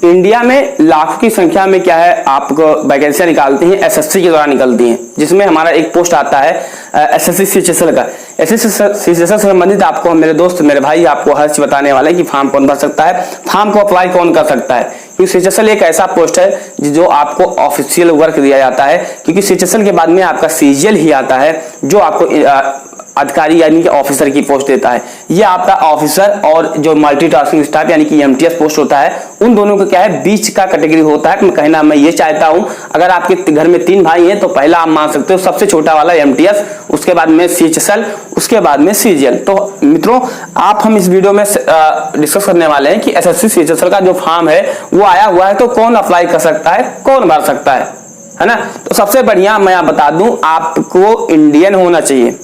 India में लाखों की संख्या में क्या है आपको वैकेंसियां निकालती हैं, एसएससी के द्वारा निकलती हैं, जिसमें हमारा एक पोस्ट आता है एसएससी सीएचएसएल का। एसएससी सीएचएसएल से संबंधित आपको मेरे दोस्त मेरे भाई आपको हर चीज बताने वाले हैं कि फॉर्म कौन भर सकता है, फॉर्म को अप्लाई कौन कर सकता है। क्योंकि सीएचएसएल एक ऐसा पोस्ट है जो आपको ऑफिशियल वर्क दिया जाता है, क्योंकि सीएचएसएल के बाद में आपका सीजीएल ही आता है जो आपको अधिकारी यानी कि ऑफिसर की पोस्ट देता है। ये आपका ऑफिसर और जो मल्टीटास्किंग स्टाफ यानी कि एमटीएस पोस्ट होता है, उन दोनों का क्या है बीच का कैटेगरी होता है। कहना मैं ये चाहता हूं, अगर आपके घर में 3 भाई हैं तो पहला आप मान सकते हो सबसे छोटा वाला एमटीएस, उसके बाद में सीएचएसएल, उसके बाद में सीजीएल। तो मित्रों आप हम इस वीडियो में डिस्कस करने वाले हैं कि एसएससी सीएचएसएल का जो फॉर्म है वो आया हुआ है, तो कौन अप्लाई कर सकता है, कौन भर सकता है ना। तो सबसे बढ़िया मैं आप बता दूं, आपको इंडियन होना चाहिए,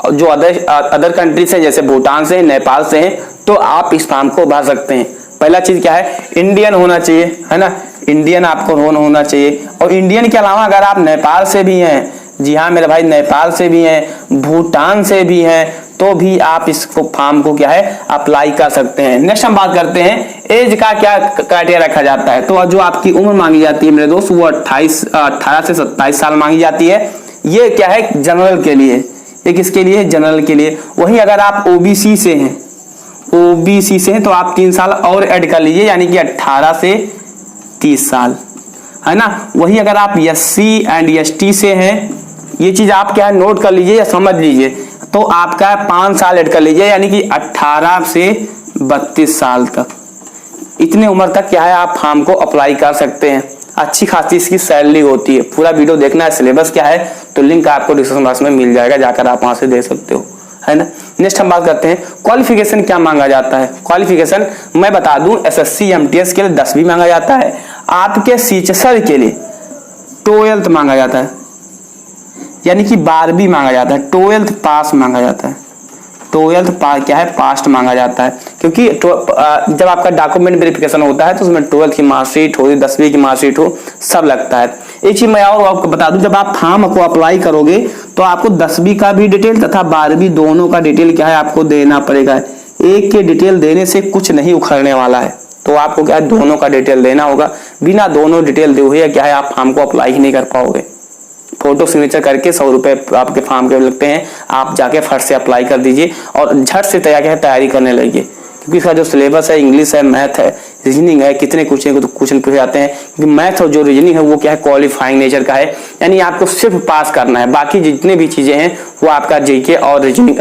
और जो अदर कंट्री से जैसे भूटान से, नेपाल से हैं, तो आप इस फॉर्म को भर सकते हैं। पहला चीज क्या है, इंडियन होना चाहिए, है ना, इंडियन आपको होना चाहिए। और इंडियन के अलावा अगर आप नेपाल से भी हैं, जी हाँ मेरे भाई नेपाल से भी हैं, भूटान से भी हैं, तो भी आप इसको फॉर्म को क्या है अप्लाई कर सकते हैं। नेक्स्ट हम बात करते हैं एज का क्या क्राइटेरिया रखा जाता है। तो जो आपकी उम्र मांगी जाती है मेरे दोस्त वो 18 से 27 साल मांगी जाती है। ये क्या है जनरल के लिए, ये किसके लिए, जनरल के लिए। वहीं अगर आप ओबीसी से हैं, ओबीसी से हैं तो आप 3 साल और ऐड कर लीजिए, यानी कि 18 से 30 साल, है ना। वहीं अगर आप एससी एंड एसटी से हैं, ये चीज आप क्या है नोट कर लीजिए या समझ लीजिए, तो आपका 5 साल ऐड कर लीजिए, यानी कि 18 से 32 साल तक, इतने उम्र तक क्या है आप फॉर्म को अप्लाई कर सकते हैं। अच्छी खासी इसकी सैलरी होती है। पूरा वीडियो देखना है, सिलेबस क्या है तो लिंक आपको डिस्क्रिप्शन बॉक्स में मिल जाएगा, जाकर आप वहां से दे सकते हो, है ना। नेक्स्ट हम बात करते हैं क्वालिफिकेशन क्या मांगा जाता है। क्वालिफिकेशन मैं बता दूं, एसएससी एमटीएस के लिए 10वीं मांगा जाता है, आपके सीएचएसएल के लिए 12th मांगा जाता है, यानी कि 12वीं मांगा जाता है, 12th पास मांगा जाता है, 12th पास क्या है पास्ट मांगा जाता है। क्योंकि जब आपका डॉक्यूमेंट वेरिफिकेशन होता है तो उसमें 12th की मार्कशीट हो, 10वीं की मार्कशीट हो, सब लगता है। एक चीज मैं और आपको बता दूं, जब आप फॉर्म को अप्लाई करोगे तो आपको 10वीं का भी डिटेल तथा 12वीं दोनों का डिटेल क्या है आपको देना पड़ेगा। एक के डिटेल देने से कुछ नहीं उखड़ने वाला है, तो आपको क्या है दोनों का डिटेल देना होगा। बिना दोनों डिटेल दे हुए क्या है आप फॉर्म को अप्लाई ही नहीं कर पाओगे। फोटो सिग्नेचर करके 100 रुपए आपके फॉर्म के लगते हैं, आप जाके फट से अप्लाई कर दीजिए और झट से तैयारी करने लगिए। क्योंकि इसका जो सिलेबस है इंग्लिश है, मैथ है, रीजनिंग है, कितने क्वेश्चन पूछे जाते हैं। क्योंकि मैथ और जो रीजनिंग है वो क्या है क्वालिफाइंग नेचर का है, यानी आपको सिर्फ पास करना है, बाकी जितने भी चीजें हैं वो आपका जीके और रीजनिंग,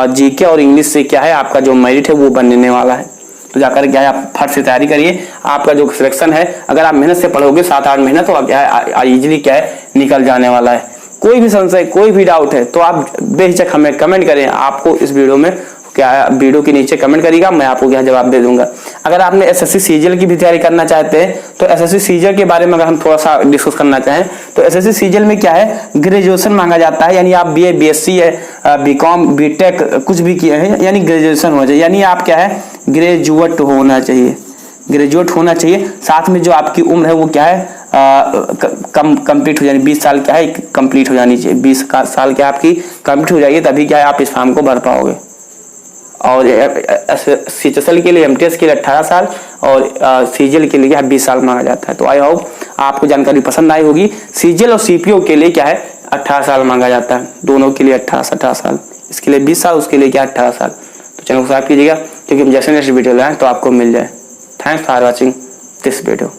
जीके और इंग्लिश से क्या है आपका जो मेरिट है वो बनने वाला है। तो जाकर क्या है आप फट से तैयारी करिए। आपका जो सिलेक्शन है अगर आप मेहनत से पढ़ोगे 7-8 महीना, तो क्या है इजीली क्या है निकल जाने वाला है। कोई भी संशय कोई भी डाउट है तो आप बेहिचक हमें कमेंट करें। आपको इस वीडियो में क्या है वीडियो के नीचे कमेंट करिएगा, मैं आपको क्या जवाब दे दूंगा। अगर आपने एसएससी सीजीएल की भी तैयारी करना चाहते हैं तो एसएससी सीजीएल के बारे में अगर हम थोड़ा सा डिस्कस करना चाहें तो एसएससी सीजीएल में क्या है ग्रेजुएशन मांगा जाता है, यानी आप बीए बीएससी है, बीकॉम बीटेक कुछ भी किए हैं, यानी ग्रेजुएशन होना चाहिए, यानी आप क्या है ग्रेजुएट होना चाहिए, ग्रेजुएट होना चाहिए। साथ में जो आपकी उम्र है वो क्या है कंप्लीट हो जानी, 20 साल क्या है कंप्लीट हो जानी चाहिए, 20 साल क्या आपकी कंप्लीट हो जाएगी, तभी क्या है आप इस फॉर्म को भर पाओगे। और सीएचएसएल के लिए एमटीएस के लिए 18 साल और सीजीएल के लिए 20 साल मांगा जाता है। तो आई होप आपको जानकारी पसंद आई होगी। सीजीएल और सीपीओ के लिए क्या है 18 साल मांगा जाता है, दोनों के लिए 18 साल, इसके लिए 20 साल, उसके लिए क्या 18 साल। तो चैनल को सब्सक्राइब कीजिएगा, क्योंकि जैसे नेक्स्ट वीडियो लाएं तो आपको मिल जाए। Thanks for watching this video.